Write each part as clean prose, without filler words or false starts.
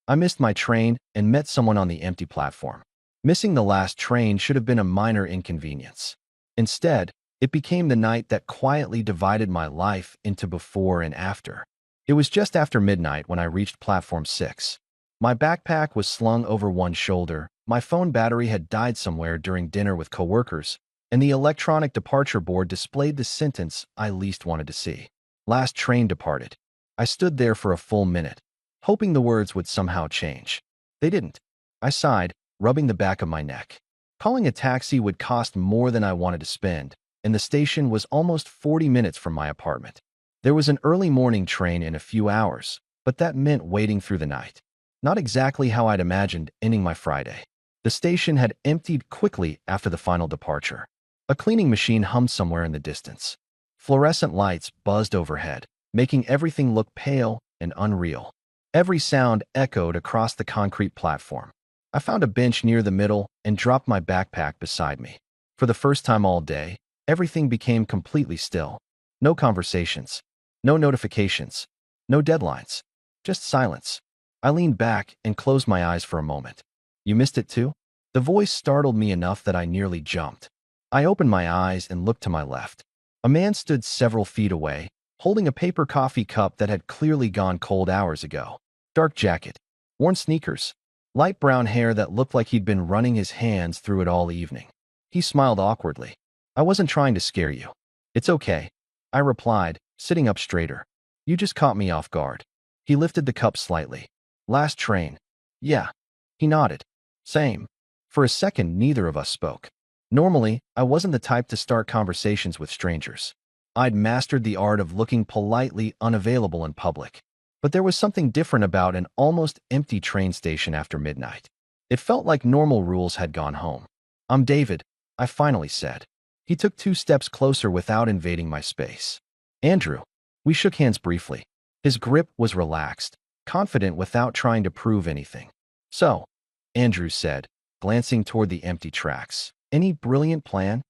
I missed my train and met someone on the empty platform. Missing the last train should have been a minor inconvenience. Instead, it became the night that quietly divided my life into before and after. It was just after midnight when I reached platform 6. My backpack was slung over one shoulder, my phone battery had died somewhere during dinner with coworkers, and the electronic departure board displayed the sentence I least wanted to see. Last train departed. I stood there for a full minute, hoping the words would somehow change. They didn't. I sighed, rubbing the back of my neck. Calling a taxi would cost more than I wanted to spend, and the station was almost 40 minutes from my apartment. There was an early morning train in a few hours, but that meant waiting through the night. Not exactly how I'd imagined ending my Friday. The station had emptied quickly after the final departure. A cleaning machine hummed somewhere in the distance. Fluorescent lights buzzed overhead, making everything look pale and unreal. Every sound echoed across the concrete platform. I found a bench near the middle and dropped my backpack beside me. For the first time all day, everything became completely still. No conversations, no notifications, no deadlines, just silence. I leaned back and closed my eyes for a moment. You missed it too? The voice startled me enough that I nearly jumped. I opened my eyes and looked to my left. A man stood several feet away, holding a paper coffee cup that had clearly gone cold hours ago. Dark jacket, worn sneakers, light brown hair that looked like he'd been running his hands through it all evening. He smiled awkwardly. I wasn't trying to scare you. It's okay, I replied, sitting up straighter. You just caught me off guard. He lifted the cup slightly. Last train. Yeah. He nodded. Same. For a second, neither of us spoke. Normally, I wasn't the type to start conversations with strangers. I'd mastered the art of looking politely unavailable in public. But there was something different about an almost empty train station after midnight. It felt like normal rules had gone home. I'm David, I finally said. He took 2 steps closer without invading my space. Andrew. We shook hands briefly. His grip was relaxed, confident without trying to prove anything. So, Andrew said, glancing toward the empty tracks. Any brilliant plan?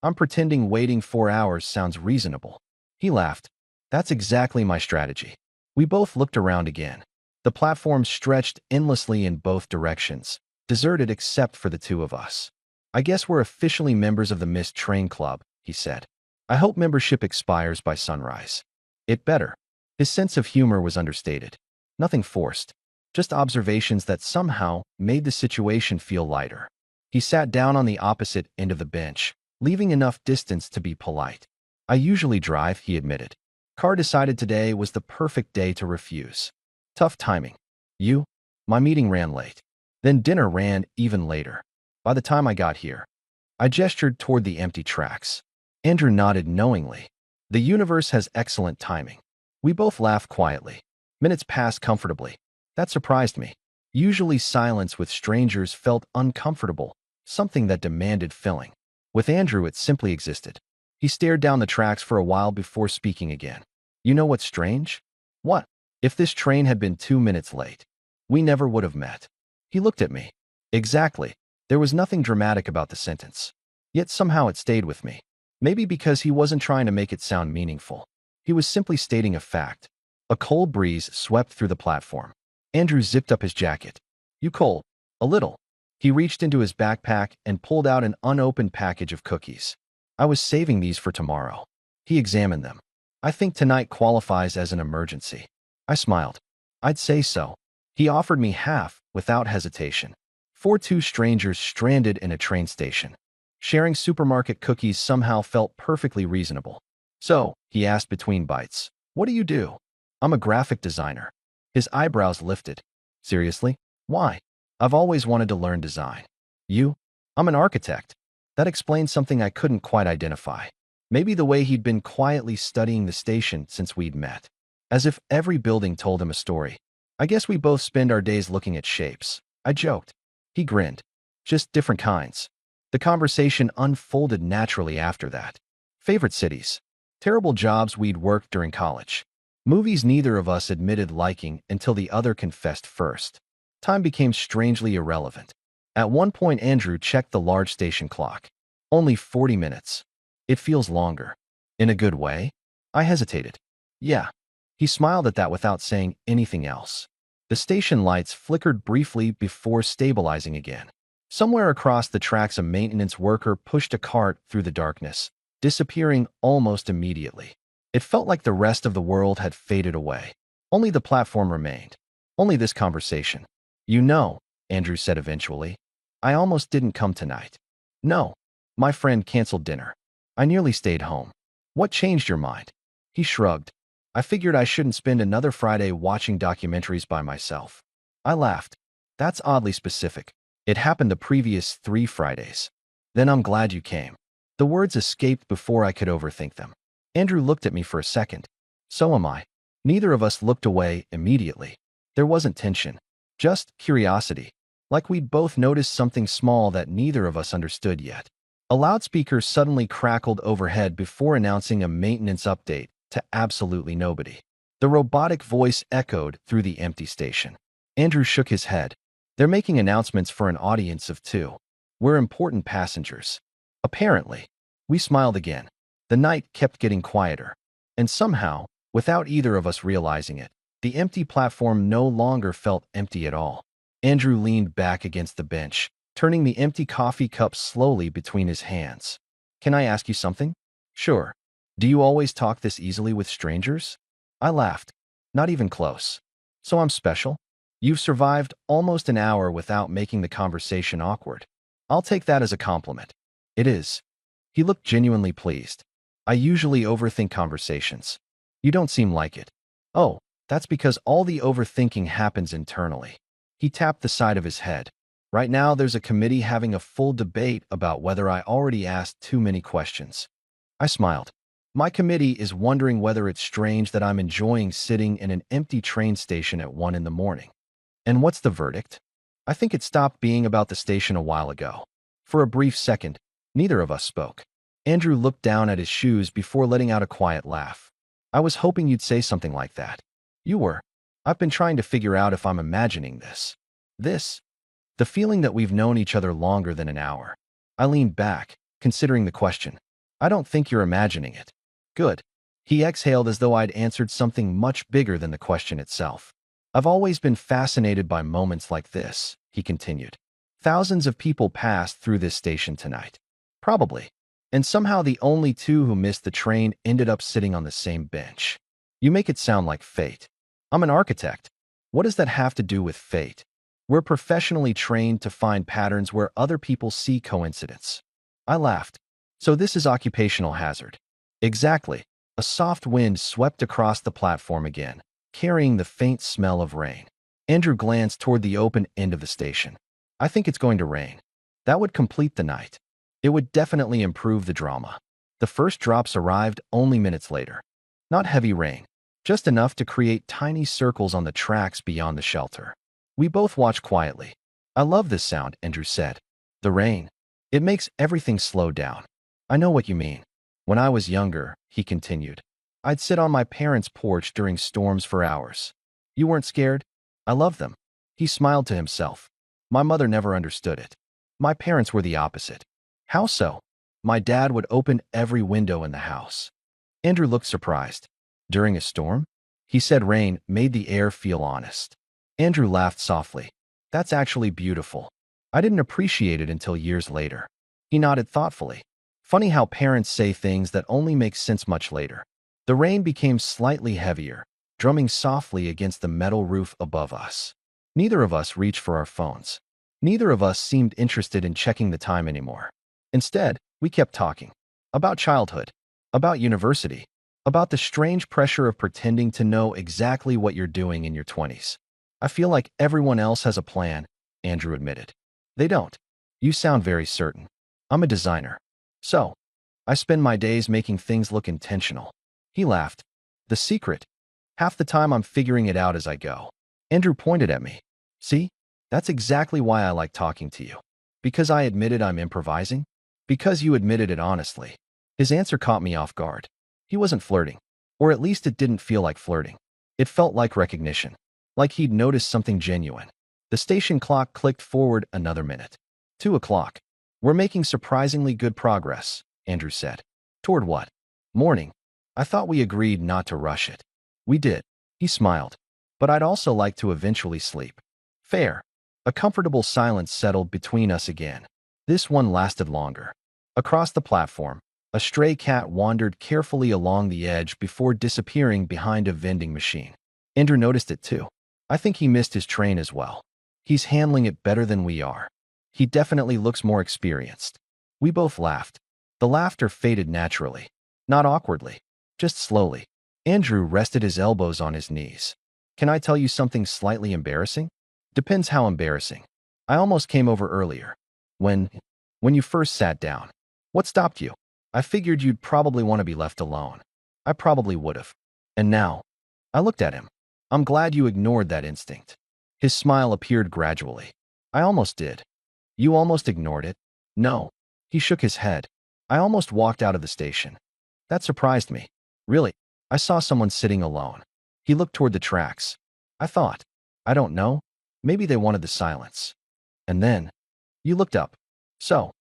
I'm pretending waiting 4 hours sounds reasonable. He laughed. That's exactly my strategy. We both looked around again. The platform stretched endlessly in both directions, deserted except for the 2 of us. I guess we're officially members of the Missed Train Club, he said. I hope membership expires by sunrise. It better. His sense of humor was understated. Nothing forced. Just observations that somehow made the situation feel lighter. He sat down on the opposite end of the bench, leaving enough distance to be polite. I usually drive, he admitted. Car decided today was the perfect day to refuse. Tough timing. You? My meeting ran late. Then dinner ran even later. By the time I got here, I gestured toward the empty tracks. Andrew nodded knowingly. The universe has excellent timing. We both laughed quietly. Minutes passed comfortably. That surprised me. Usually silence with strangers felt uncomfortable, something that demanded filling. With Andrew, it simply existed. He stared down the tracks for a while before speaking again. You know what's strange? What? If this train had been 2 minutes late, we never would have met. He looked at me. Exactly. There was nothing dramatic about the sentence. Yet somehow it stayed with me. Maybe because he wasn't trying to make it sound meaningful. He was simply stating a fact. A cold breeze swept through the platform. Andrew zipped up his jacket. You cold? A little. He reached into his backpack and pulled out an unopened package of cookies. I was saving these for tomorrow. He examined them. I think tonight qualifies as an emergency. I smiled. I'd say so. He offered me half, without hesitation. For 2 strangers stranded in a train station. Sharing supermarket cookies somehow felt perfectly reasonable. So, he asked between bites, what do you do? I'm a graphic designer. His eyebrows lifted. Seriously? Why? I've always wanted to learn design. You? I'm an architect. That explains something I couldn't quite identify. Maybe the way he'd been quietly studying the station since we'd met. As if every building told him a story. I guess we both spend our days looking at shapes. I joked. He grinned. Just different kinds. The conversation unfolded naturally after that. Favorite cities. Terrible jobs we'd worked during college. Movies neither of us admitted liking until the other confessed first. Time became strangely irrelevant. At one point, Andrew checked the large station clock. Only 40 minutes. It feels longer. In a good way? I hesitated. Yeah. He smiled at that without saying anything else. The station lights flickered briefly before stabilizing again. Somewhere across the tracks, a maintenance worker pushed a cart through the darkness, disappearing almost immediately. It felt like the rest of the world had faded away. Only the platform remained. Only this conversation. You know, Andrew said eventually, I almost didn't come tonight. No. My friend canceled dinner. I nearly stayed home. What changed your mind? He shrugged. I figured I shouldn't spend another Friday watching documentaries by myself. I laughed. That's oddly specific. It happened the previous 3 Fridays. Then I'm glad you came. The words escaped before I could overthink them. Andrew looked at me for a second. So am I. Neither of us looked away immediately. There wasn't tension, just curiosity, like we'd both noticed something small that neither of us understood yet. A loudspeaker suddenly crackled overhead before announcing a maintenance update to absolutely nobody. The robotic voice echoed through the empty station. Andrew shook his head. They're making announcements for an audience of 2. We're important passengers. Apparently. We smiled again. The night kept getting quieter. And somehow, without either of us realizing it, the empty platform no longer felt empty at all. Andrew leaned back against the bench, turning the empty coffee cup slowly between his hands. Can I ask you something? Sure. Do you always talk this easily with strangers? I laughed. Not even close. So I'm special? You've survived almost an hour without making the conversation awkward. I'll take that as a compliment. It is. He looked genuinely pleased. I usually overthink conversations. You don't seem like it. Oh, that's because all the overthinking happens internally. He tapped the side of his head. Right now, there's a committee having a full debate about whether I already asked too many questions. I smiled. My committee is wondering whether it's strange that I'm enjoying sitting in an empty train station at 1 in the morning. And what's the verdict? I think it stopped being about the station a while ago. For a brief second, neither of us spoke. Andrew looked down at his shoes before letting out a quiet laugh. I was hoping you'd say something like that. You were. I've been trying to figure out if I'm imagining this. The feeling that we've known each other longer than an hour. I leaned back, considering the question. I don't think you're imagining it. Good. He exhaled as though I'd answered something much bigger than the question itself. I've always been fascinated by moments like this, he continued. Thousands of people passed through this station tonight. Probably. And somehow the only 2 who missed the train ended up sitting on the same bench. You make it sound like fate. I'm an architect. What does that have to do with fate? We're professionally trained to find patterns where other people see coincidence. I laughed. So this is occupational hazard. Exactly. A soft wind swept across the platform again, carrying the faint smell of rain. Andrew glanced toward the open end of the station. I think it's going to rain. That would complete the night. It would definitely improve the drama. The first drops arrived only minutes later. Not heavy rain, just enough to create tiny circles on the tracks beyond the shelter. We both watched quietly. I love this sound, Andrew said. The rain. It makes everything slow down. I know what you mean. When I was younger, he continued, I'd sit on my parents' porch during storms for hours. You weren't scared? I loved them. He smiled to himself. My mother never understood it. My parents were the opposite. How so? My dad would open every window in the house. Andrew looked surprised. During a storm? He said rain made the air feel honest. Andrew laughed softly. That's actually beautiful. I didn't appreciate it until years later. He nodded thoughtfully. Funny how parents say things that only make sense much later. The rain became slightly heavier, drumming softly against the metal roof above us. Neither of us reached for our phones. Neither of us seemed interested in checking the time anymore. Instead, we kept talking. About childhood. About university. About the strange pressure of pretending to know exactly what you're doing in your 20s. I feel like everyone else has a plan, Andrew admitted. They don't. You sound very certain. I'm a designer. So, I spend my days making things look intentional. He laughed. The secret? Half the time I'm figuring it out as I go. Andrew pointed at me. See? That's exactly why I like talking to you. Because I admitted I'm improvising? Because you admitted it honestly. His answer caught me off guard. He wasn't flirting. Or at least it didn't feel like flirting. It felt like recognition. Like he'd noticed something genuine. The station clock clicked forward another minute. 2 o'clock. We're making surprisingly good progress, Andrew said. Toward what? Morning. I thought we agreed not to rush it. We did. He smiled. but I'd also like to eventually sleep. Fair. A comfortable silence settled between us again. This one lasted longer. Across the platform, a stray cat wandered carefully along the edge before disappearing behind a vending machine. Andrew noticed it too. I think he missed his train as well. He's handling it better than we are. He definitely looks more experienced. We both laughed. The laughter faded naturally. Not awkwardly, just slowly. Andrew rested his elbows on his knees. Can I tell you something slightly embarrassing? Depends how embarrassing. I almost came over earlier. When you first sat down. What stopped you? I figured you'd probably want to be left alone. I probably would have. And now? I looked at him. I'm glad you ignored that instinct. His smile appeared gradually. I almost did. You almost ignored it? No. He shook his head. I almost walked out of the station. That surprised me. Really, I saw someone sitting alone. He looked toward the tracks. I thought, I don't know, maybe they wanted the silence. And then, you looked up. So,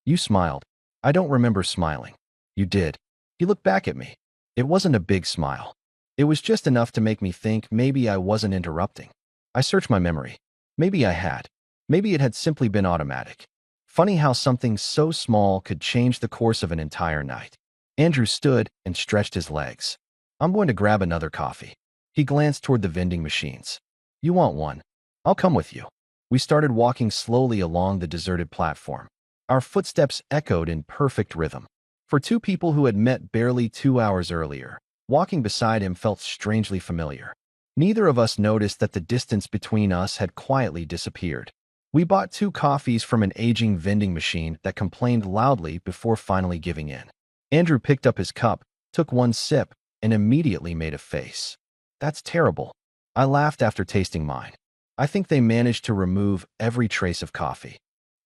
you smiled. I don't remember smiling. You did. He looked back at me. It wasn't a big smile. It was just enough to make me think maybe I wasn't interrupting. I searched my memory. Maybe I had. Maybe it had simply been automatic. Funny how something so small could change the course of an entire night. Andrew stood and stretched his legs. I'm going to grab another coffee. He glanced toward the vending machines. You want one? I'll come with you. We started walking slowly along the deserted platform. Our footsteps echoed in perfect rhythm. For two people who had met barely 2 hours earlier, walking beside him felt strangely familiar. Neither of us noticed that the distance between us had quietly disappeared. We bought 2 coffees from an aging vending machine that complained loudly before finally giving in. Andrew picked up his cup, took one sip, and immediately made a face. That's terrible. I laughed after tasting mine. I think they managed to remove every trace of coffee.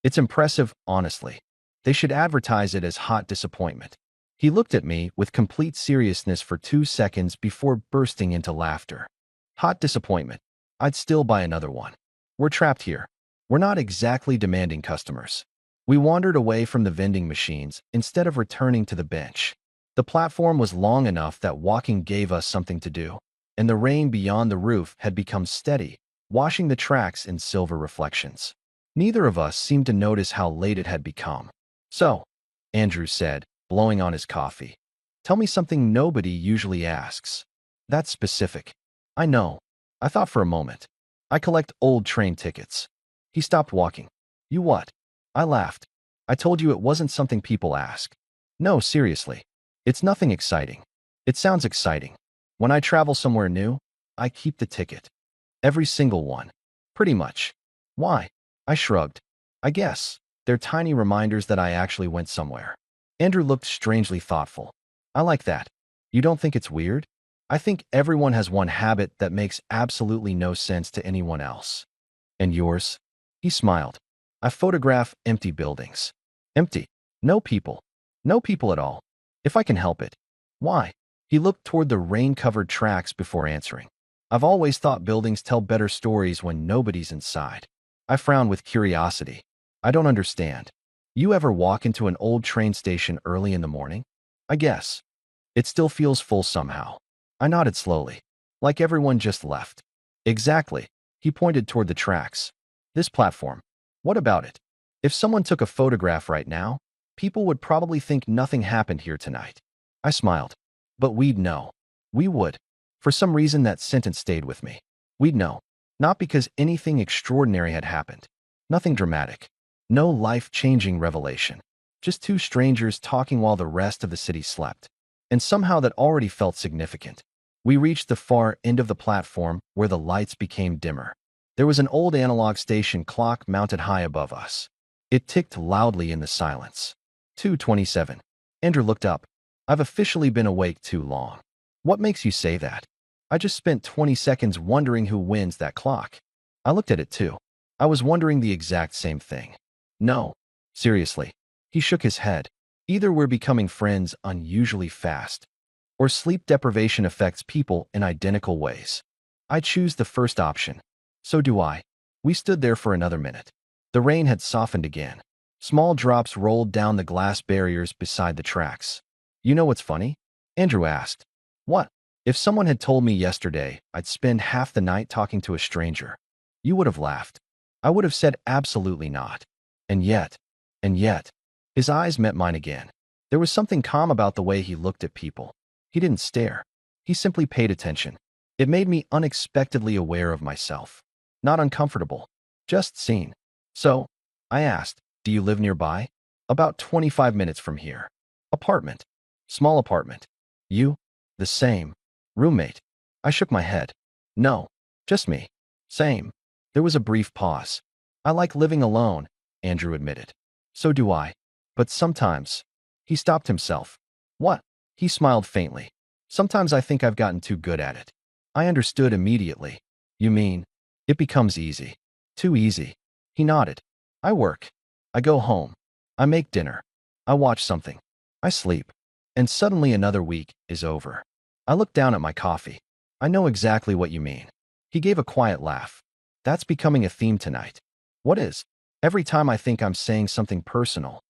It's impressive, honestly. They should advertise it as hot disappointment. He looked at me with complete seriousness for 2 seconds before bursting into laughter. Hot disappointment. I'd still buy another one. We're trapped here. We're not exactly demanding customers. We wandered away from the vending machines instead of returning to the bench. The platform was long enough that walking gave us something to do, and the rain beyond the roof had become steady, washing the tracks in silver reflections. Neither of us seemed to notice how late it had become. So, Andrew said, blowing on his coffee, tell me something nobody usually asks. That's specific. I know. I thought for a moment. I collect old train tickets. He stopped walking. You what? I laughed. I told you it wasn't something people ask. No, seriously. It's nothing exciting. It sounds exciting. When I travel somewhere new, I keep the ticket. Every single one. Pretty much. Why? I shrugged. I guess. They're tiny reminders that I actually went somewhere. Andrew looked strangely thoughtful. I like that. You don't think it's weird? I think everyone has one habit that makes absolutely no sense to anyone else. And yours? He smiled. I photograph empty buildings. Empty. No people. No people at all. If I can help it. Why? He looked toward the rain-covered tracks before answering. I've always thought buildings tell better stories when nobody's inside. I frowned with curiosity. I don't understand. You ever walk into an old train station early in the morning? I guess. It still feels full somehow. I nodded slowly. Like everyone just left. Exactly. He pointed toward the tracks. This platform. What about it? If someone took a photograph right now, people would probably think nothing happened here tonight. I smiled. But we'd know. We would. For some reason that sentence stayed with me. We'd know. Not because anything extraordinary had happened. Nothing dramatic. No life-changing revelation. Just 2 strangers talking while the rest of the city slept. And somehow that already felt significant. We reached the far end of the platform where the lights became dimmer. There was an old analog station clock mounted high above us. It ticked loudly in the silence. 2:27. Andrew looked up. I've officially been awake too long. What makes you say that? I just spent 20 seconds wondering who wins that clock. I looked at it too. I was wondering the exact same thing. No. Seriously. He shook his head. Either we're becoming friends unusually fast, or sleep deprivation affects people in identical ways. I choose the first option. So do I. We stood there for another minute. The rain had softened again. Small drops rolled down the glass barriers beside the tracks. You know what's funny? Andrew asked. What? If someone had told me yesterday I'd spend half the night talking to a stranger, you would have laughed. I would have said absolutely not. And yet, and yet, his eyes met mine again. There was something calm about the way he looked at people. He didn't stare. He simply paid attention. It made me unexpectedly aware of myself. Not uncomfortable, just seen. So, I asked, do you live nearby? About 25 minutes from here. Apartment. Small apartment. You? The same. Roommate. I shook my head. No, just me. Same. There was a brief pause. I like living alone, Andrew admitted. So do I. But sometimes. He stopped himself. What? He smiled faintly. Sometimes I think I've gotten too good at it. I understood immediately. You mean, it becomes easy. Too easy. He nodded. I work. I go home. I make dinner. I watch something. I sleep. And suddenly another week is over. I look down at my coffee. I know exactly what you mean. He gave a quiet laugh. That's becoming a theme tonight. What is? Every time I think I'm saying something personal,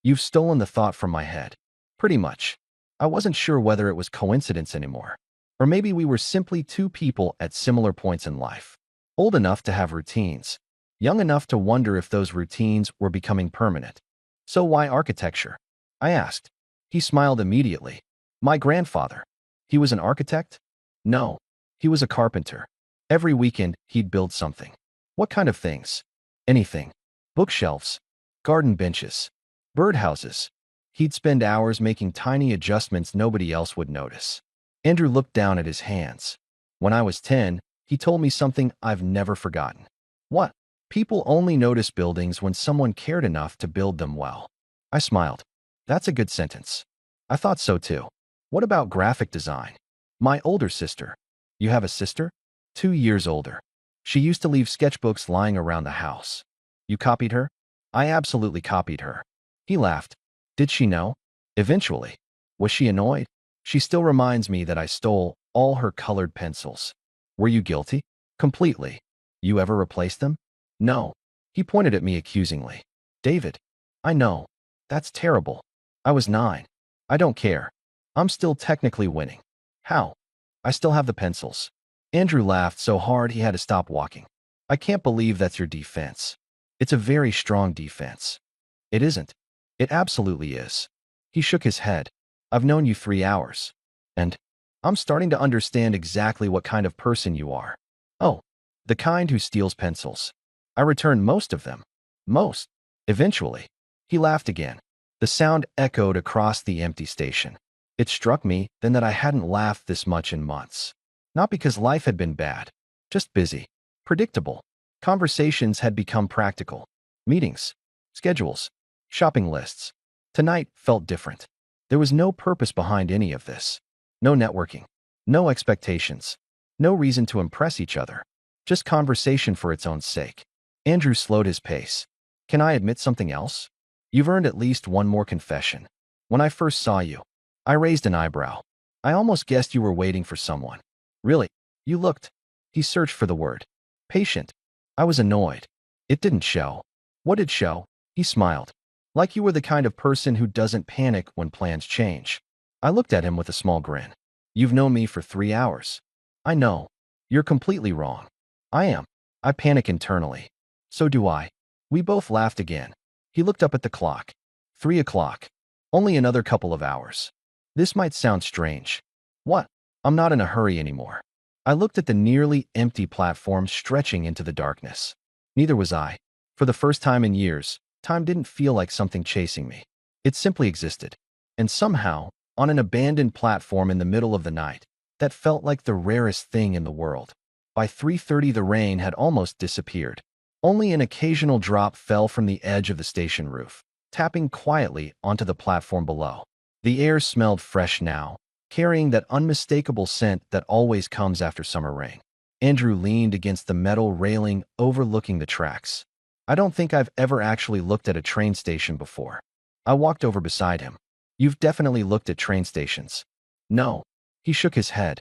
you've stolen the thought from my head. Pretty much. I wasn't sure whether it was coincidence anymore. Or maybe we were simply two people at similar points in life. Old enough to have routines. Young enough to wonder if those routines were becoming permanent. So why architecture? I asked. He smiled immediately. My grandfather. He was an architect? No. He was a carpenter. Every weekend, he'd build something. What kind of things? Anything. Bookshelves. Garden benches. Birdhouses. He'd spend hours making tiny adjustments nobody else would notice. Andrew looked down at his hands. When I was 10, he told me something I've never forgotten. What? People only notice buildings when someone cared enough to build them well. I smiled. That's a good sentence. I thought so too. What about graphic design? My older sister. You have a sister? 2 years older. She used to leave sketchbooks lying around the house. You copied her? I absolutely copied her. He laughed. Did she know? Eventually. Was she annoyed? She still reminds me that I stole all her colored pencils. Were you guilty? Completely. You ever replaced them? No. He pointed at me accusingly. David. I know. That's terrible. I was 9. I don't care. I'm still technically winning. How? I still have the pencils. Andrew laughed so hard he had to stop walking. I can't believe that's your defense. It's a very strong defense. It isn't. It absolutely is. He shook his head. I've known you 3 hours. And I'm starting to understand exactly what kind of person you are. Oh, the kind who steals pencils. I returned most of them. Most. Eventually. He laughed again. The sound echoed across the empty station. It struck me then that I hadn't laughed this much in months. Not because life had been bad. Just busy. Predictable. Conversations had become practical. Meetings. Schedules. Shopping lists. Tonight felt different. There was no purpose behind any of this. No networking. No expectations. No reason to impress each other. Just conversation for its own sake. Andrew slowed his pace. Can I admit something else? You've earned at least one more confession. When I first saw you, I raised an eyebrow. I almost guessed you were waiting for someone. Really? You looked. He searched for the word. Patient. I was annoyed. It didn't show. What did show? He smiled. Like you were the kind of person who doesn't panic when plans change. I looked at him with a small grin. You've known me for 3 hours. I know. You're completely wrong. I am. I panic internally. So do I. We both laughed again. He looked up at the clock. 3 o'clock. Only another couple of hours. This might sound strange. What? I'm not in a hurry anymore. I looked at the nearly empty platform stretching into the darkness. Neither was I. For the first time in years, time didn't feel like something chasing me. It simply existed. And somehow, on an abandoned platform in the middle of the night, that felt like the rarest thing in the world. By 3:30 the rain had almost disappeared. Only an occasional drop fell from the edge of the station roof, tapping quietly onto the platform below. The air smelled fresh now, carrying that unmistakable scent that always comes after summer rain. Andrew leaned against the metal railing overlooking the tracks. I don't think I've ever actually looked at a train station before. I walked over beside him. You've definitely looked at train stations. No. He shook his head.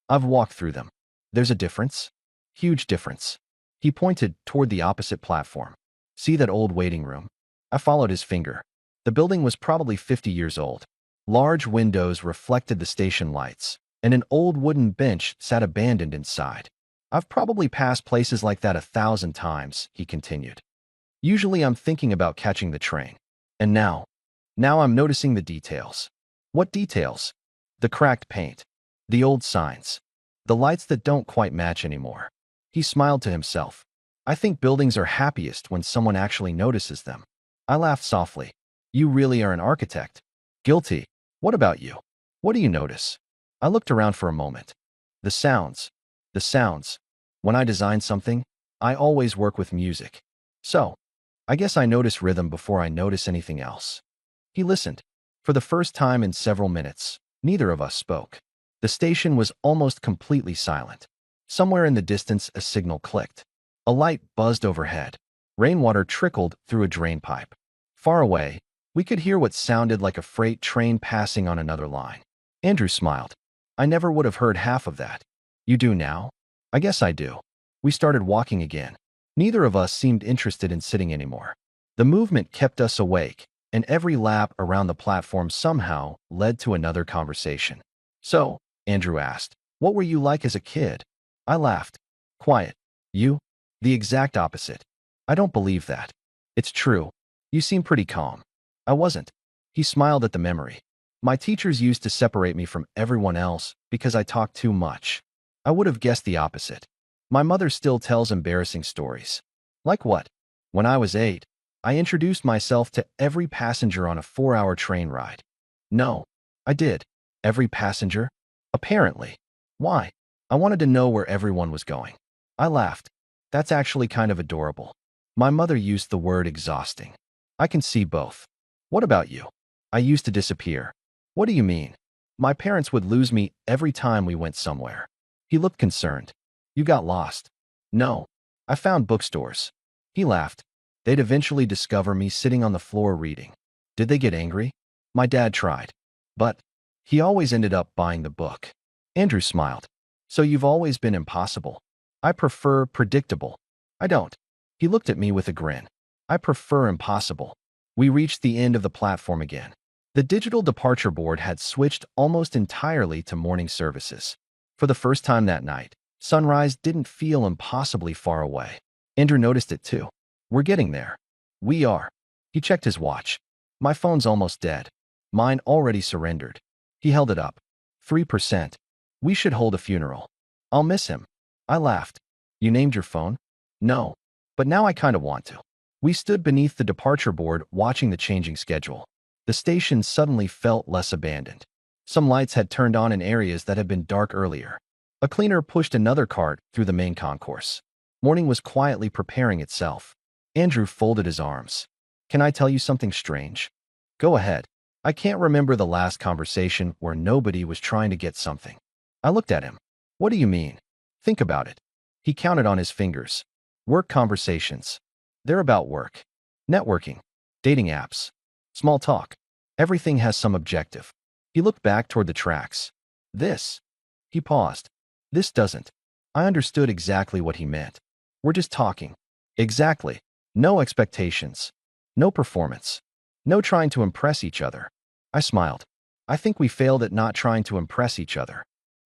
I've walked through them. There's a difference. Huge difference. He pointed toward the opposite platform. See that old waiting room? I followed his finger. The building was probably 50 years old. Large windows reflected the station lights, and an old wooden bench sat abandoned inside. I've probably passed places like that 1,000 times, he continued. Usually I'm thinking about catching the train. And now I'm noticing the details. What details? The cracked paint, the old signs, the lights that don't quite match anymore. He smiled to himself. I think buildings are happiest when someone actually notices them. I laughed softly. You really are an architect. Guilty. What about you? What do you notice? I looked around for a moment. The sounds. The sounds. When I design something, I always work with music. So, I guess I notice rhythm before I notice anything else. He listened. For the first time in several minutes, neither of us spoke. The station was almost completely silent. Somewhere in the distance, a signal clicked. A light buzzed overhead. Rainwater trickled through a drain pipe. Far away, we could hear what sounded like a freight train passing on another line. Andrew smiled. I never would have heard half of that. You do now? I guess I do. We started walking again. Neither of us seemed interested in sitting anymore. The movement kept us awake, and every lap around the platform somehow led to another conversation. So, Andrew asked, what were you like as a kid? I laughed. Quiet. You? The exact opposite. I don't believe that. It's true. You seem pretty calm. I wasn't. He smiled at the memory. My teachers used to separate me from everyone else because I talked too much. I would have guessed the opposite. My mother still tells embarrassing stories. Like what? When I was 8, I introduced myself to every passenger on a 4-hour train ride. No, I did. Every passenger? Apparently. Why? I wanted to know where everyone was going. I laughed. That's actually kind of adorable. My mother used the word exhausting. I can see both. What about you? I used to disappear. What do you mean? My parents would lose me every time we went somewhere. He looked concerned. You got lost. No. I found bookstores. He laughed. They'd eventually discover me sitting on the floor reading. Did they get angry? My dad tried. But he always ended up buying the book. Andrew smiled. So you've always been impossible. I prefer predictable. I don't. He looked at me with a grin. I prefer impossible. We reached the end of the platform again. The digital departure board had switched almost entirely to morning services. For the first time that night, sunrise didn't feel impossibly far away. Andrew noticed it too. We're getting there. We are. He checked his watch. My phone's almost dead. Mine already surrendered. He held it up. 3%. We should hold a funeral. I'll miss him. I laughed. You named your phone? No. But now I kind of want to. We stood beneath the departure board watching the changing schedule. The station suddenly felt less abandoned. Some lights had turned on in areas that had been dark earlier. A cleaner pushed another cart through the main concourse. Morning was quietly preparing itself. Andrew folded his arms. Can I tell you something strange? Go ahead. I can't remember the last conversation where nobody was trying to get something. I looked at him. What do you mean? Think about it. He counted on his fingers. Work conversations. They're about work. Networking. Dating apps. Small talk. Everything has some objective. He looked back toward the tracks. This. He paused. This doesn't. I understood exactly what he meant. We're just talking. Exactly. No expectations. No performance. No trying to impress each other. I smiled. I think we failed at not trying to impress each other.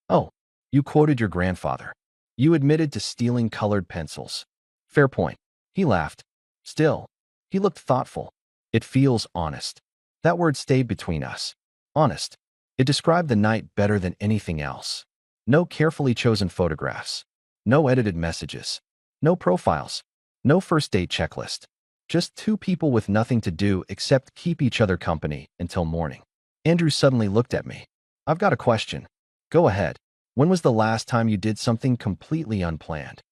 Oh, you quoted your grandfather. You admitted to stealing colored pencils. Fair point. He laughed. Still. He looked thoughtful. It feels honest. That word stayed between us. Honest. It described the night better than anything else. No carefully chosen photographs. No edited messages. No profiles. No first date checklist. Just two people with nothing to do except keep each other company until morning. Andrew suddenly looked at me. I've got a question. Go ahead. When was the last time you did something completely unplanned?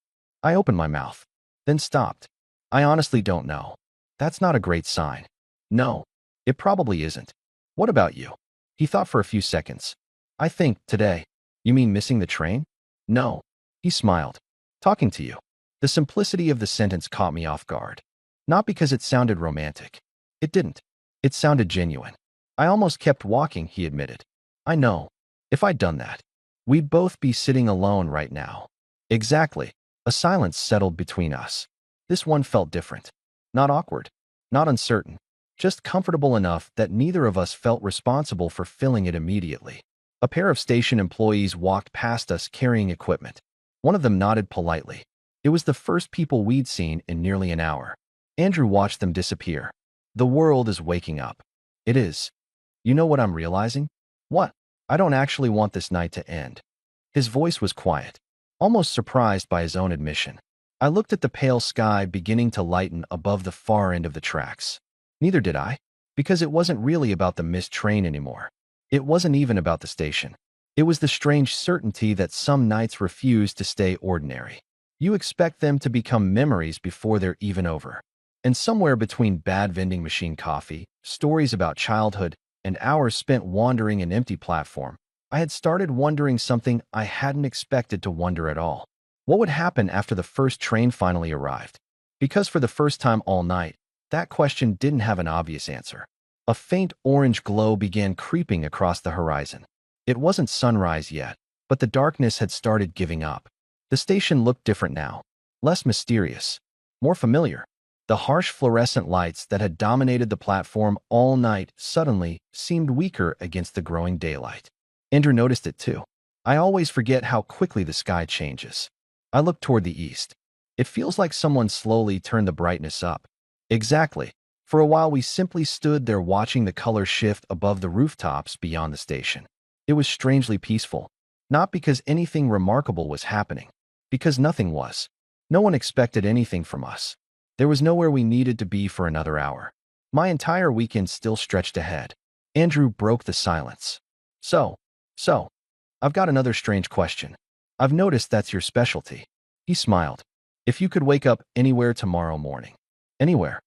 I opened my mouth, then stopped. I honestly don't know. That's not a great sign. No, it probably isn't. What about you? He thought for a few seconds. I think, today. You mean missing the train? No. He smiled. Talking to you. The simplicity of the sentence caught me off guard. Not because it sounded romantic. It didn't. It sounded genuine. I almost kept walking, he admitted. I know. If I'd done that, we'd both be sitting alone right now. Exactly. A silence settled between us. This one felt different. Not awkward. Not uncertain. Just comfortable enough that neither of us felt responsible for filling it immediately. A pair of station employees walked past us carrying equipment. One of them nodded politely. It was the first people we'd seen in nearly an hour. Andrew watched them disappear. The world is waking up. It is. You know what I'm realizing? What? I don't actually want this night to end. His voice was quiet, almost surprised by his own admission. I looked at the pale sky beginning to lighten above the far end of the tracks. Neither did I, because it wasn't really about the missed train anymore. It wasn't even about the station. It was the strange certainty that some nights refuse to stay ordinary. You expect them to become memories before they're even over. And somewhere between bad vending machine coffee, stories about childhood, and hours spent wandering an empty platform, I had started wondering something I hadn't expected to wonder at all. What would happen after the first train finally arrived? Because for the first time all night, that question didn't have an obvious answer. A faint orange glow began creeping across the horizon. It wasn't sunrise yet, but the darkness had started giving up. The station looked different now, less mysterious, more familiar. The harsh fluorescent lights that had dominated the platform all night suddenly seemed weaker against the growing daylight. Andrew noticed it too. I always forget how quickly the sky changes. I looked toward the east. It feels like someone slowly turned the brightness up. Exactly. For a while we simply stood there watching the color shift above the rooftops beyond the station. It was strangely peaceful. Not because anything remarkable was happening. Because nothing was. No one expected anything from us. There was nowhere we needed to be for another hour. My entire weekend still stretched ahead. Andrew broke the silence. So, I've got another strange question. I've noticed that's your specialty. He smiled. If you could wake up anywhere tomorrow morning. Anywhere.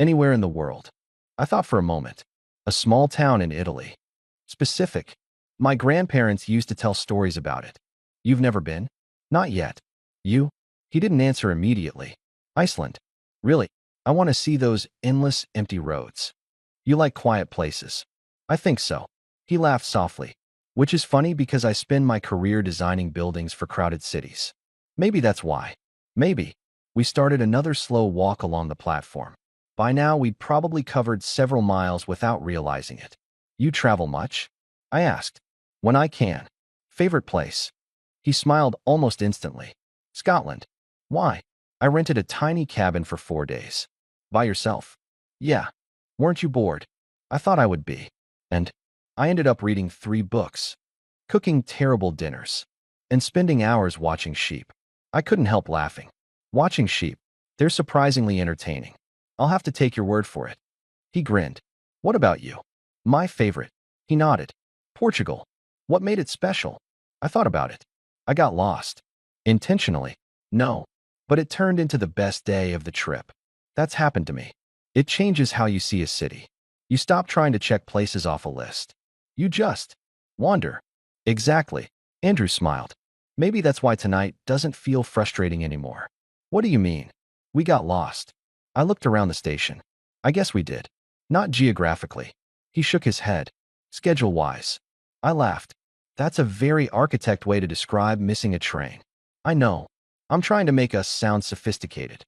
Anywhere in the world. I thought for a moment. A small town in Italy. Specific. My grandparents used to tell stories about it. You've never been? Not yet. You? He didn't answer immediately. Iceland. Really? I want to see those endless, empty roads. You like quiet places. I think so. He laughed softly. Which is funny because I spend my career designing buildings for crowded cities. Maybe that's why. Maybe. We started another slow walk along the platform. By now, we'd probably covered several miles without realizing it. You travel much? I asked. When I can. Favorite place? He smiled almost instantly. Scotland. Why? I rented a tiny cabin for 4 days. By yourself? Yeah. Weren't you bored? I thought I would be. And I ended up reading 3 books, cooking terrible dinners, and spending hours watching sheep. I couldn't help laughing. Watching sheep. They're surprisingly entertaining. I'll have to take your word for it. He grinned. What about you? My favorite. He nodded. Portugal. What made it special? I thought about it. I got lost. Intentionally. No. But it turned into the best day of the trip. That's happened to me. It changes how you see a city. You stop trying to check places off a list. You just wander. Exactly. Andrew smiled. Maybe that's why tonight doesn't feel frustrating anymore. What do you mean? We got lost. I looked around the station. I guess we did. Not geographically. He shook his head. Schedule-wise. I laughed. That's a very architect way to describe missing a train. I know. I'm trying to make us sound sophisticated.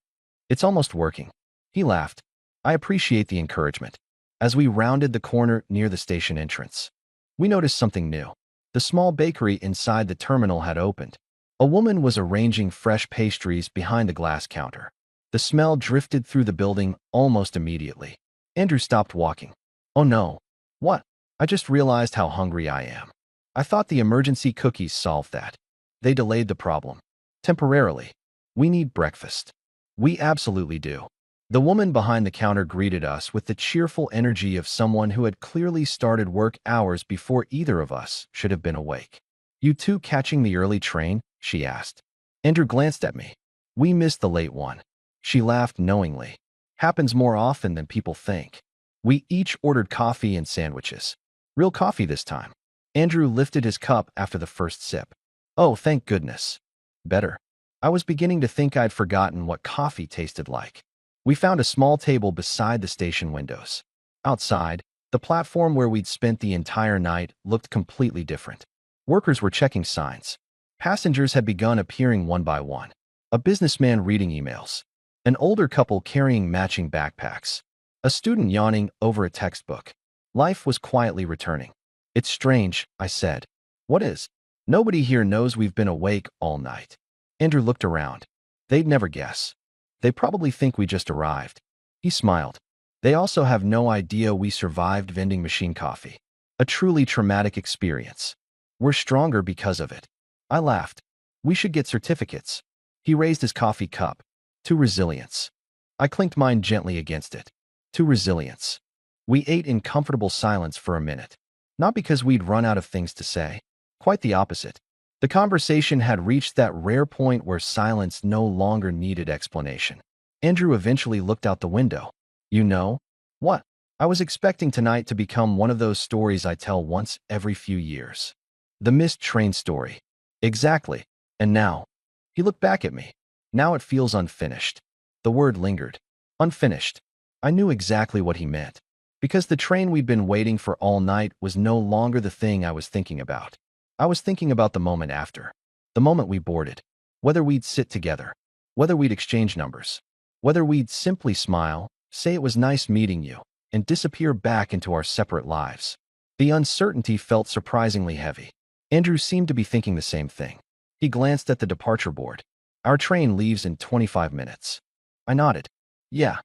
It's almost working. He laughed. I appreciate the encouragement. As we rounded the corner near the station entrance, we noticed something new. The small bakery inside the terminal had opened. A woman was arranging fresh pastries behind the glass counter. The smell drifted through the building almost immediately. Andrew stopped walking. Oh no. What? I just realized how hungry I am. I thought the emergency cookies solved that. They delayed the problem. Temporarily. We need breakfast. We absolutely do. The woman behind the counter greeted us with the cheerful energy of someone who had clearly started work hours before either of us should have been awake. You two catching the early train? She asked. Andrew glanced at me. We missed the late one. She laughed knowingly. Happens more often than people think. We each ordered coffee and sandwiches. Real coffee this time. Andrew lifted his cup after the first sip. Oh, thank goodness. Better. I was beginning to think I'd forgotten what coffee tasted like. We found a small table beside the station windows. Outside, the platform where we'd spent the entire night looked completely different. Workers were checking signs. Passengers had begun appearing one by one. A businessman reading emails. An older couple carrying matching backpacks. A student yawning over a textbook. Life was quietly returning. It's strange, I said. What is? Nobody here knows we've been awake all night. Andrew looked around. They'd never guess. They probably think we just arrived. He smiled. They also have no idea we survived vending machine coffee. A truly traumatic experience. We're stronger because of it. I laughed. We should get certificates. He raised his coffee cup. To resilience. I clinked mine gently against it. To resilience. We ate in comfortable silence for a minute. Not because we'd run out of things to say. Quite the opposite. The conversation had reached that rare point where silence no longer needed explanation. Andrew eventually looked out the window. You know? What? I was expecting tonight to become one of those stories I tell once every few years. The missed train story. Exactly. And now? He looked back at me. Now it feels unfinished. The word lingered. Unfinished. I knew exactly what he meant. Because the train we'd been waiting for all night was no longer the thing I was thinking about. I was thinking about the moment after. The moment we boarded. Whether we'd sit together. Whether we'd exchange numbers. Whether we'd simply smile, say it was nice meeting you, and disappear back into our separate lives. The uncertainty felt surprisingly heavy. Andrew seemed to be thinking the same thing. He glanced at the departure board. Our train leaves in 25 minutes. I nodded. Yeah.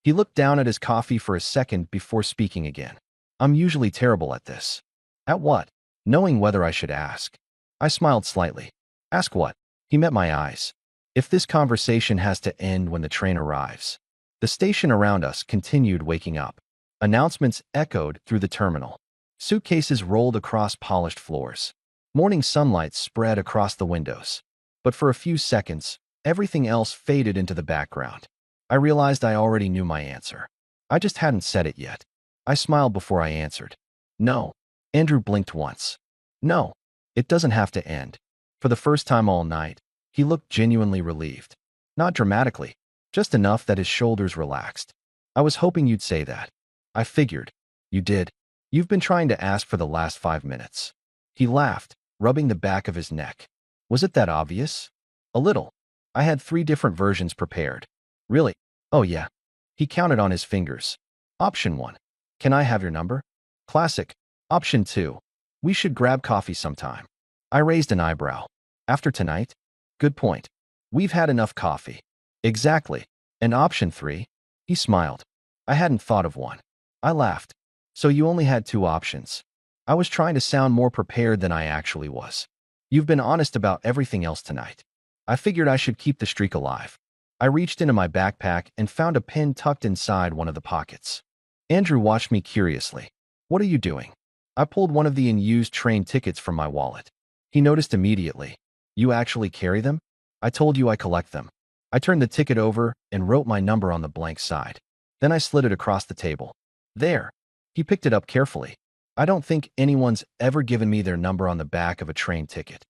He looked down at his coffee for a second before speaking again. I'm usually terrible at this. At what? Knowing whether I should ask. I smiled slightly. Ask what? He met my eyes. If this conversation has to end when the train arrives. The station around us continued waking up. Announcements echoed through the terminal. Suitcases rolled across polished floors. Morning sunlight spread across the windows. But for a few seconds, everything else faded into the background. I realized I already knew my answer. I just hadn't said it yet. I smiled before I answered. No. Andrew blinked once. No. It doesn't have to end. For the first time all night, he looked genuinely relieved. Not dramatically, just enough that his shoulders relaxed. I was hoping you'd say that. I figured. You did. You've been trying to ask for the last 5 minutes. He laughed, rubbing the back of his neck. Was it that obvious? A little. I had 3 different versions prepared. Really? Oh yeah. He counted on his fingers. Option 1. Can I have your number? Classic. Option 2. We should grab coffee sometime. I raised an eyebrow. After tonight? Good point. We've had enough coffee. Exactly. And option 3? He smiled. I hadn't thought of one. I laughed. So you only had 2 options. I was trying to sound more prepared than I actually was. You've been honest about everything else tonight. I figured I should keep the streak alive. I reached into my backpack and found a pen tucked inside one of the pockets. Andrew watched me curiously. What are you doing? I pulled one of the unused train tickets from my wallet. He noticed immediately. You actually carry them? I told you I collect them. I turned the ticket over and wrote my number on the blank side. Then I slid it across the table. There. He picked it up carefully. I don't think anyone's ever given me their number on the back of a train ticket.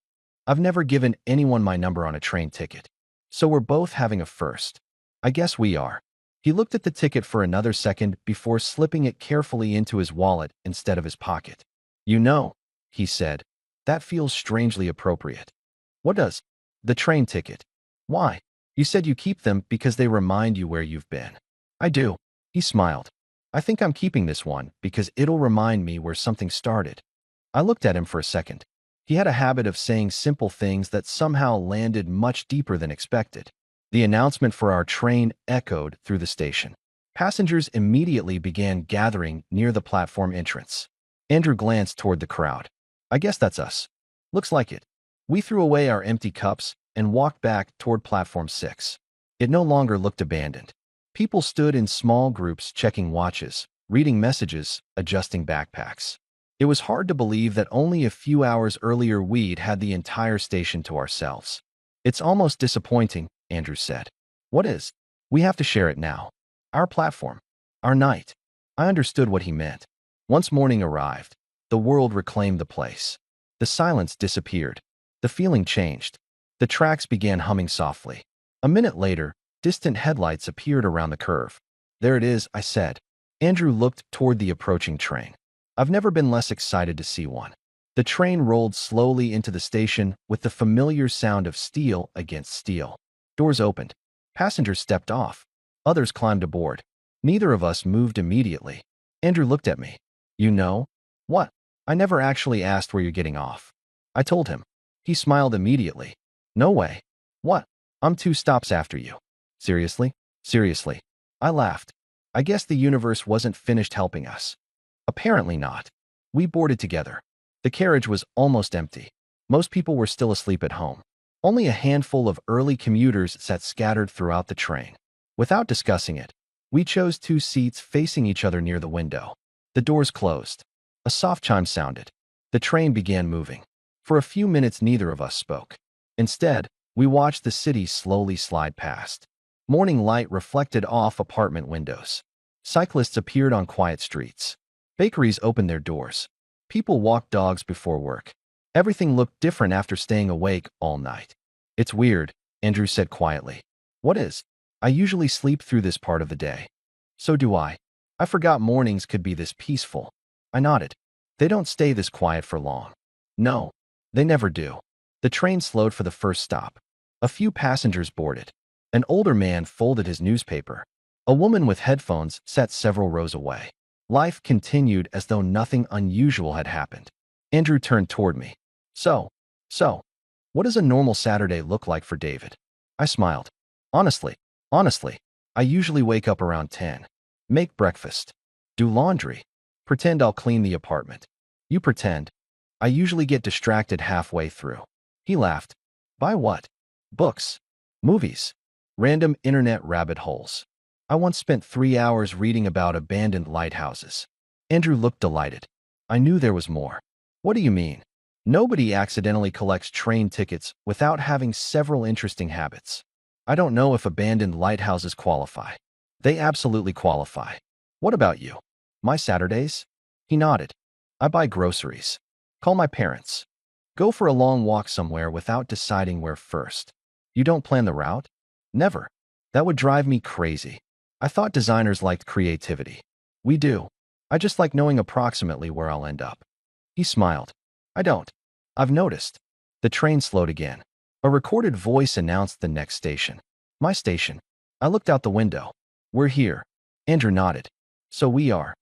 I've never given anyone my number on a train ticket. So we're both having a first. I guess we are. He looked at the ticket for another second before slipping it carefully into his wallet instead of his pocket. You know, he said, that feels strangely appropriate. What does? The train ticket. Why? You said you keep them because they remind you where you've been. I do. He smiled. I think I'm keeping this one because it'll remind me where something started. I looked at him for a second. He had a habit of saying simple things that somehow landed much deeper than expected. The announcement for our train echoed through the station. Passengers immediately began gathering near the platform entrance. Andrew glanced toward the crowd. I guess that's us. Looks like it. We threw away our empty cups and walked back toward platform 6. It no longer looked abandoned. People stood in small groups checking watches, reading messages, adjusting backpacks. It was hard to believe that only a few hours earlier we'd had the entire station to ourselves. It's almost disappointing, Andrew said. What is? We have to share it now. Our platform. Our night. I understood what he meant. Once morning arrived, the world reclaimed the place. The silence disappeared. The feeling changed. The tracks began humming softly. A minute later, distant headlights appeared around the curve. There it is, I said. Andrew looked toward the approaching train. I've never been less excited to see one. The train rolled slowly into the station with the familiar sound of steel against steel. Doors opened. Passengers stepped off. Others climbed aboard. Neither of us moved immediately. Andrew looked at me. You know? What? I never actually asked where you're getting off. I told him. He smiled immediately. No way. What? I'm 2 stops after you. Seriously? Seriously. I laughed. I guess the universe wasn't finished helping us. Apparently not. We boarded together. The carriage was almost empty. Most people were still asleep at home. Only a handful of early commuters sat scattered throughout the train. Without discussing it, we chose 2 seats facing each other near the window. The doors closed. A soft chime sounded. The train began moving. For a few minutes, neither of us spoke. Instead, we watched the city slowly slide past. Morning light reflected off apartment windows. Cyclists appeared on quiet streets. Bakeries opened their doors. People walked dogs before work. Everything looked different after staying awake all night. It's weird, Andrew said quietly. What is? I usually sleep through this part of the day. So do I. I forgot mornings could be this peaceful. I nodded. They don't stay this quiet for long. No, they never do. The train slowed for the first stop. A few passengers boarded. An older man folded his newspaper. A woman with headphones sat several rows away. Life continued as though nothing unusual had happened. Andrew turned toward me. So, what does a normal Saturday look like for David? I smiled. Honestly, I usually wake up around 10. Make breakfast. Do laundry. Pretend I'll clean the apartment. You pretend. I usually get distracted halfway through. He laughed. By what? Books. Movies. Random internet rabbit holes. I once spent 3 hours reading about abandoned lighthouses. Andrew looked delighted. I knew there was more. What do you mean? Nobody accidentally collects train tickets without having several interesting habits. I don't know if abandoned lighthouses qualify. They absolutely qualify. What about you? My Saturdays? He nodded. I buy groceries. Call my parents. Go for a long walk somewhere without deciding where first. You don't plan the route? Never. That would drive me crazy. I thought designers liked creativity. We do. I just like knowing approximately where I'll end up. He smiled. I don't. I've noticed. The train slowed again. A recorded voice announced the next station. My station. I looked out the window. We're here. Andrew nodded. So we are.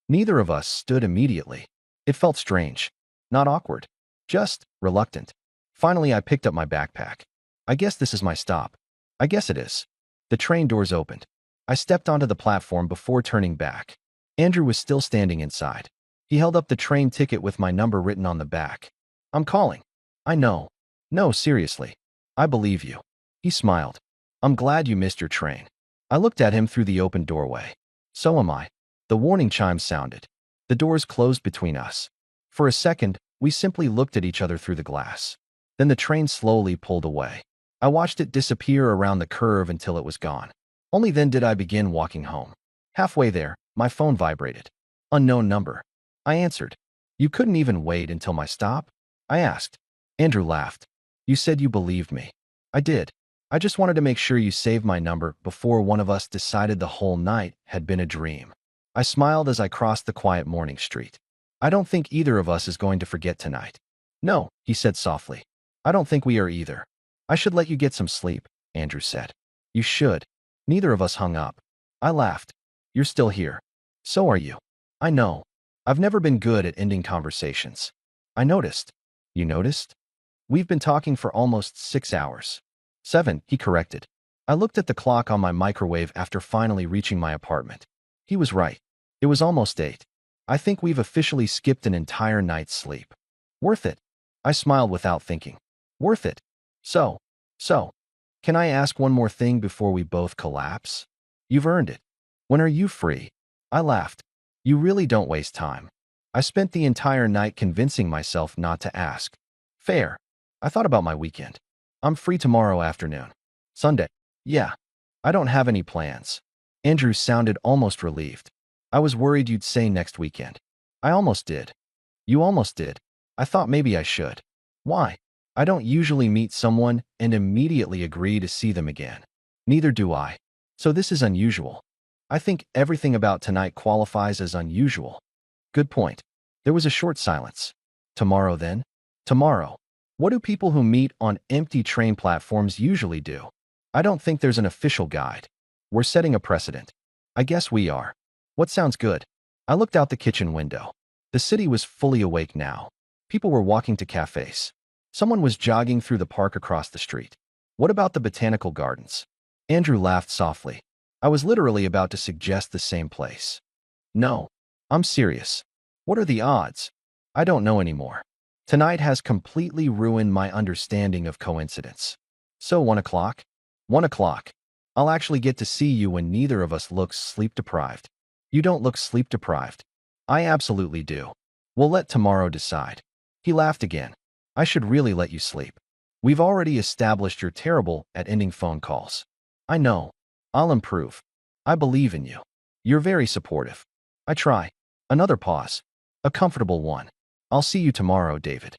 Neither of us stood immediately. It felt strange. Not awkward. Just reluctant. Finally, I picked up my backpack. I guess this is my stop. I guess it is. The train doors opened. I stepped onto the platform before turning back. Andrew was still standing inside. He held up the train ticket with my number written on the back. I'm calling. I know. No, seriously. I believe you. He smiled. I'm glad you missed your train. I looked at him through the open doorway. So am I. The warning chimes sounded. The doors closed between us. For a second, we simply looked at each other through the glass. Then the train slowly pulled away. I watched it disappear around the curve until it was gone. Only then did I begin walking home. Halfway there, my phone vibrated. Unknown number. I answered. You couldn't even wait until my stop? I asked. Andrew laughed. You said you believed me. I did. I just wanted to make sure you saved my number before one of us decided the whole night had been a dream. I smiled as I crossed the quiet morning street. I don't think either of us is going to forget tonight. No, he said softly. I don't think we are either. I should let you get some sleep, Andrew said. You should. Neither of us hung up. I laughed. You're still here. So are you. I know. I've never been good at ending conversations. I noticed. You noticed? We've been talking for almost 6 hours. 7, he corrected. I looked at the clock on my microwave after finally reaching my apartment. He was right. It was almost 8. I think we've officially skipped an entire night's sleep. Worth it. I smiled without thinking. Worth it. So, can I ask one more thing before we both collapse? You've earned it. When are you free? I laughed. You really don't waste time. I spent the entire night convincing myself not to ask. Fair. I thought about my weekend. I'm free tomorrow afternoon. Sunday. Yeah. I don't have any plans. Andrew sounded almost relieved. I was worried you'd say next weekend. I almost did. You almost did. I thought maybe I should. Why? I don't usually meet someone and immediately agree to see them again. Neither do I. So this is unusual. I think everything about tonight qualifies as unusual. Good point. There was a short silence. Tomorrow then? Tomorrow. What do people who meet on empty train platforms usually do? I don't think there's an official guide. We're setting a precedent. I guess we are. What sounds good? I looked out the kitchen window. The city was fully awake now. People were walking to cafes. Someone was jogging through the park across the street. What about the botanical gardens? Andrew laughed softly. I was literally about to suggest the same place. No, I'm serious. What are the odds? I don't know anymore. Tonight has completely ruined my understanding of coincidence. So 1 o'clock? 1 o'clock. I'll actually get to see you when neither of us looks sleep-deprived. You don't look sleep-deprived. I absolutely do. We'll let tomorrow decide. He laughed again. I should really let you sleep. We've already established you're terrible at ending phone calls. I know. I'll improve. I believe in you. You're very supportive. I try. Another pause. A comfortable one. I'll see you tomorrow, David.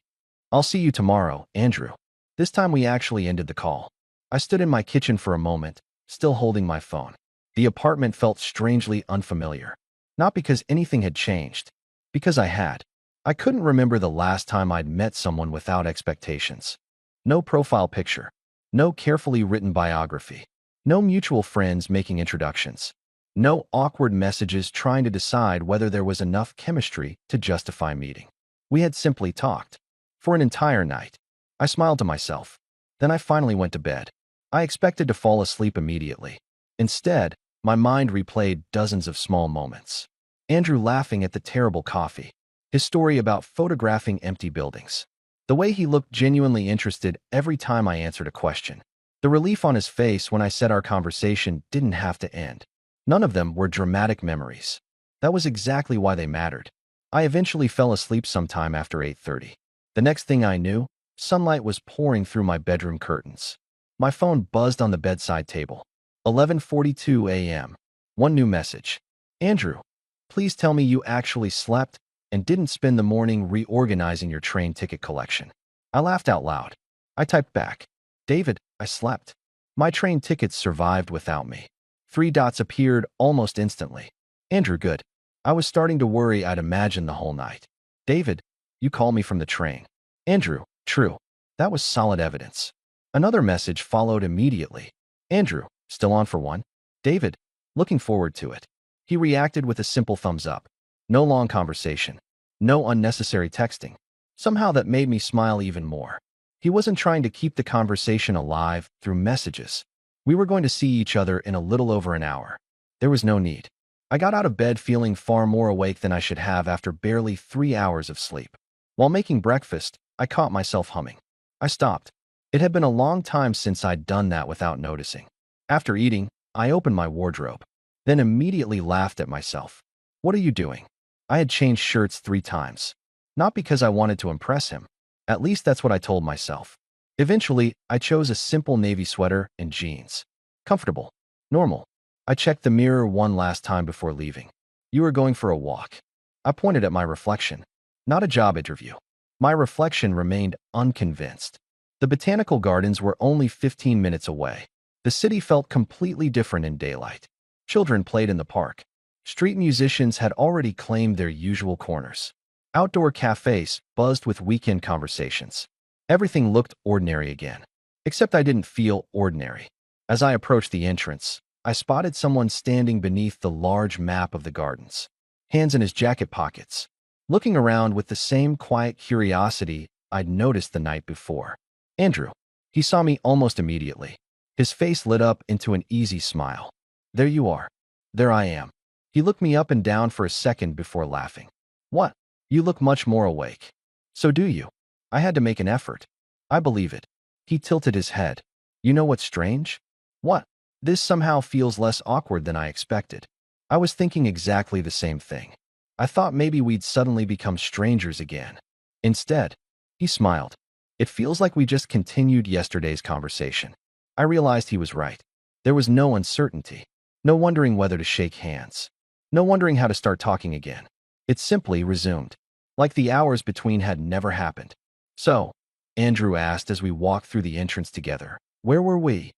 I'll see you tomorrow, Andrew. This time we actually ended the call. I stood in my kitchen for a moment, still holding my phone. The apartment felt strangely unfamiliar. Not because anything had changed, because I had. I couldn't remember the last time I'd met someone without expectations. No profile picture. No carefully written biography. No mutual friends making introductions. No awkward messages trying to decide whether there was enough chemistry to justify meeting. We had simply talked. For an entire night. I smiled to myself. Then I finally went to bed. I expected to fall asleep immediately. Instead, my mind replayed dozens of small moments. Andrew laughing at the terrible coffee. His story about photographing empty buildings. The way he looked genuinely interested every time I answered a question. The relief on his face when I said our conversation didn't have to end. None of them were dramatic memories. That was exactly why they mattered. I eventually fell asleep sometime after 8:30. The next thing I knew, sunlight was pouring through my bedroom curtains. My phone buzzed on the bedside table. 11:42 a.m. One new message. Andrew, please tell me you actually slept and didn't spend the morning reorganizing your train ticket collection. I laughed out loud. I typed back. David, I slept. My train tickets survived without me. 3 dots appeared almost instantly. Andrew, good. I was starting to worry I'd imagined the whole night. David, you call me from the train. Andrew, true. That was solid evidence. Another message followed immediately. Andrew, still on for one? David, looking forward to it. He reacted with a simple thumbs up. No long conversation. No unnecessary texting. Somehow that made me smile even more. He wasn't trying to keep the conversation alive through messages. We were going to see each other in a little over an hour. There was no need. I got out of bed feeling far more awake than I should have after barely 3 hours of sleep. While making breakfast, I caught myself humming. I stopped. It had been a long time since I'd done that without noticing. After eating, I opened my wardrobe, then immediately laughed at myself. What are you doing? I had changed shirts 3 times. Not because I wanted to impress him. At least that's what I told myself. Eventually, I chose a simple navy sweater and jeans. Comfortable. Normal. I checked the mirror one last time before leaving. You were going for a walk. I pointed at my reflection. Not a job interview. My reflection remained unconvinced. The botanical gardens were only 15 minutes away. The city felt completely different in daylight. Children played in the park. Street musicians had already claimed their usual corners. Outdoor cafes buzzed with weekend conversations. Everything looked ordinary again. Except I didn't feel ordinary. As I approached the entrance, I spotted someone standing beneath the large map of the gardens, hands in his jacket pockets, looking around with the same quiet curiosity I'd noticed the night before. Andrew. He saw me almost immediately. His face lit up into an easy smile. There you are. There I am. He looked me up and down for a second before laughing. What? You look much more awake. So do you. I had to make an effort. I believe it. He tilted his head. You know what's strange? What? This somehow feels less awkward than I expected. I was thinking exactly the same thing. I thought maybe we'd suddenly become strangers again. Instead, he smiled. It feels like we just continued yesterday's conversation. I realized he was right. There was no uncertainty. No wondering whether to shake hands. No wondering how to start talking again. It simply resumed. Like the hours between had never happened. So, Andrew asked as we walked through the entrance together, where were we?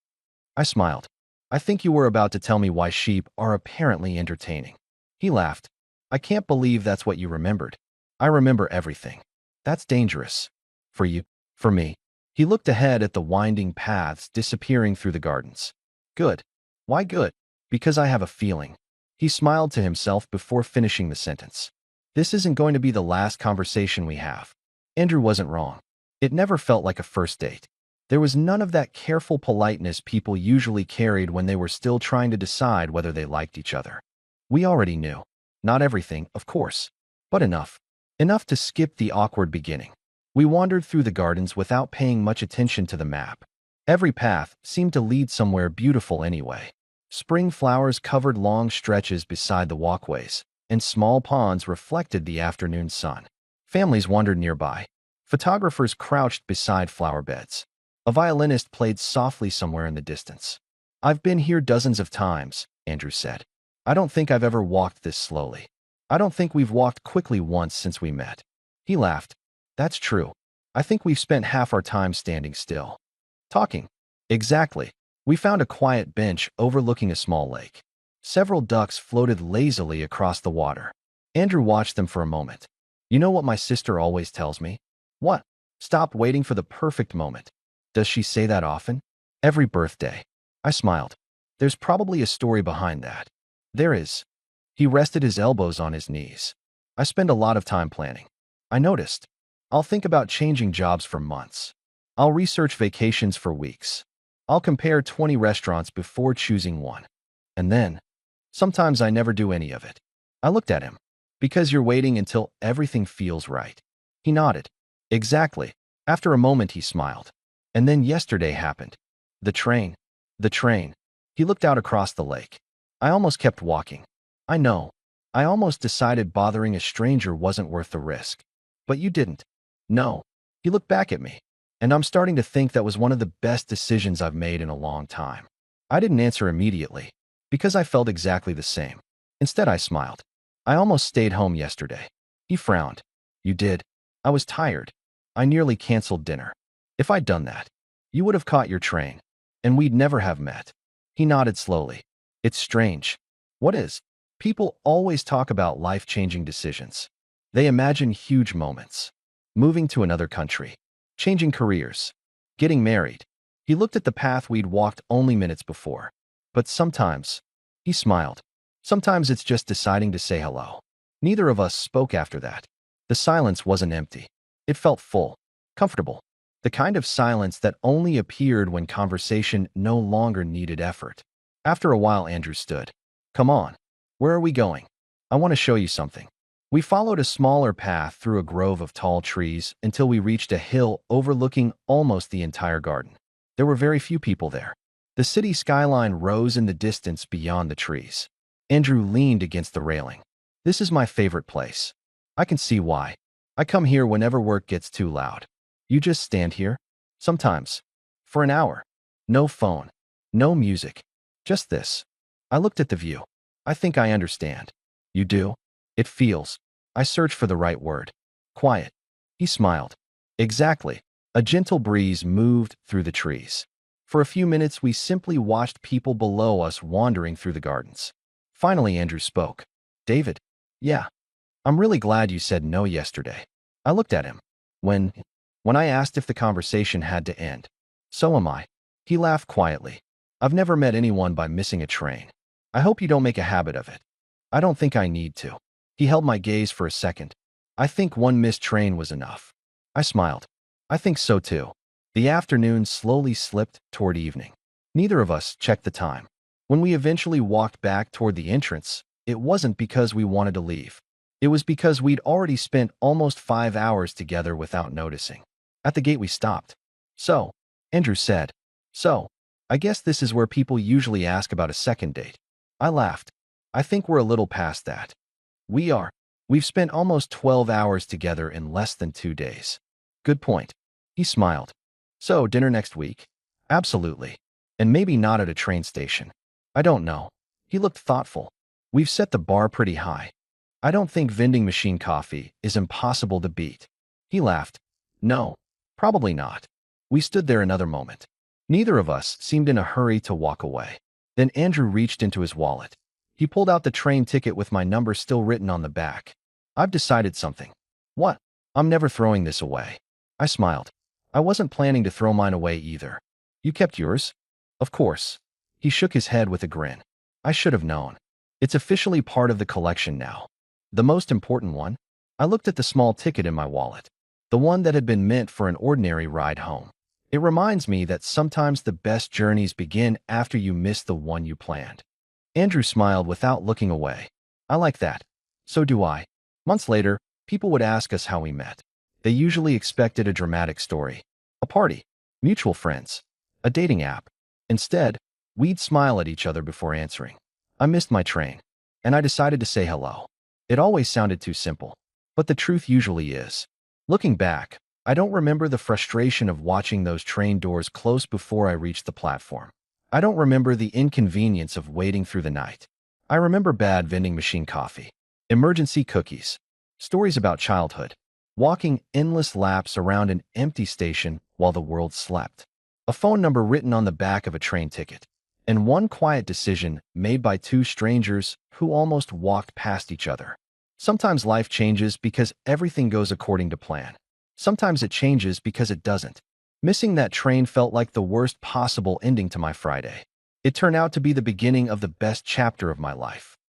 I smiled. I think you were about to tell me why sheep are apparently entertaining. He laughed. I can't believe that's what you remembered. I remember everything. That's dangerous. For you. For me. He looked ahead at the winding paths disappearing through the gardens. Good. Why good? Because I have a feeling. He smiled to himself before finishing the sentence. This isn't going to be the last conversation we have. Andrew wasn't wrong. It never felt like a first date. There was none of that careful politeness people usually carried when they were still trying to decide whether they liked each other. We already knew. Not everything, of course, but enough. Enough to skip the awkward beginning. We wandered through the gardens without paying much attention to the map. Every path seemed to lead somewhere beautiful anyway. Spring flowers covered long stretches beside the walkways, and small ponds reflected the afternoon sun. Families wandered nearby. Photographers crouched beside flower beds. A violinist played softly somewhere in the distance. "I've been here dozens of times," Andrew said. "I don't think I've ever walked this slowly. I don't think we've walked quickly once since we met." He laughed. "That's true. I think we've spent half our time standing still. Talking." "Exactly." We found a quiet bench overlooking a small lake. Several ducks floated lazily across the water. Andrew watched them for a moment. "You know what my sister always tells me?" "What?" "Stop waiting for the perfect moment." "Does she say that often?" "Every birthday." I smiled. "There's probably a story behind that." "There is." He rested his elbows on his knees. "I spend a lot of time planning. I noticed. I'll think about changing jobs for months. I'll research vacations for weeks. I'll compare 20 restaurants before choosing one. And then, sometimes I never do any of it." I looked at him. "Because you're waiting until everything feels right." He nodded. "Exactly." After a moment, he smiled. "And then yesterday happened. The train." "The train." He looked out across the lake. "I almost kept walking." "I know. I almost decided bothering a stranger wasn't worth the risk." "But you didn't." "No." He looked back at me. "And I'm starting to think that was one of the best decisions I've made in a long time." I didn't answer immediately, because I felt exactly the same. Instead, I smiled. "I almost stayed home yesterday." He frowned. "You did?" "I was tired. I nearly canceled dinner. If I'd done that, you would have caught your train, and we'd never have met." He nodded slowly. "It's strange." "What is?" "People always talk about life-changing decisions. They imagine huge moments. Moving to another country. Changing careers. Getting married." He looked at the path we'd walked only minutes before. "But sometimes," he smiled, "sometimes it's just deciding to say hello." Neither of us spoke after that. The silence wasn't empty. It felt full, comfortable. The kind of silence that only appeared when conversation no longer needed effort. After a while, Andrew stood. "Come on. Where are we going?" "I want to show you something." We followed a smaller path through a grove of tall trees until we reached a hill overlooking almost the entire garden. There were very few people there. The city skyline rose in the distance beyond the trees. Andrew leaned against the railing. "This is my favorite place. I can see why. I come here whenever work gets too loud." "You just stand here?" "Sometimes. For an hour. No phone. No music. Just this." I looked at the view. "I think I understand." "You do?" "It feels." I searched for the right word. "Quiet." He smiled. "Exactly." A gentle breeze moved through the trees. For a few minutes, we simply watched people below us wandering through the gardens. Finally, Andrew spoke. "David." "Yeah. I'm really glad you said no yesterday." I looked at him. When I asked if the conversation had to end. "So am I." He laughed quietly. "I've never met anyone by missing a train. I hope you don't make a habit of it." "I don't think I need to." He held my gaze for a second. "I think one missed train was enough." I smiled. "I think so too." The afternoon slowly slipped toward evening. Neither of us checked the time. When we eventually walked back toward the entrance, it wasn't because we wanted to leave. It was because we'd already spent almost 5 hours together without noticing. At the gate, we stopped. "So," Andrew said. "So, I guess this is where people usually ask about a second date." I laughed. "I think we're a little past that." "We are. We've spent almost 12 hours together in less than 2 days." "Good point." He smiled. "So, dinner next week?" "Absolutely. And maybe not at a train station." "I don't know." He looked thoughtful. "We've set the bar pretty high. I don't think vending machine coffee is impossible to beat." He laughed. "No, probably not." We stood there another moment. Neither of us seemed in a hurry to walk away. Then Andrew reached into his wallet. He pulled out the train ticket with my number still written on the back. "I've decided something." "What?" "I'm never throwing this away." I smiled. I wasn't planning to throw mine away either. "You kept yours?" "Of course." He shook his head with a grin. "I should have known. It's officially part of the collection now." "The most important one?" I looked at the small ticket in my wallet. the one that had been meant for an ordinary ride home. It reminds me that sometimes the best journeys begin after you miss the one you planned. Andrew smiled without looking away. I like that. So do I. Months later, people would ask us how we met. They usually expected a dramatic story. A party. Mutual friends. A dating app. Instead, we'd smile at each other before answering. I missed my train, and I decided to say hello. It always sounded too simple, but the truth usually is. Looking back, I don't remember the frustration of watching those train doors close before I reached the platform. I don't remember the inconvenience of waiting through the night. I remember bad vending machine coffee, emergency cookies, stories about childhood, walking endless laps around an empty station while the world slept, a phone number written on the back of a train ticket, and one quiet decision made by two strangers who almost walked past each other. Sometimes life changes because everything goes according to plan. Sometimes it changes because it doesn't. Missing that train felt like the worst possible ending to my Friday. It turned out to be the beginning of the best chapter of my life.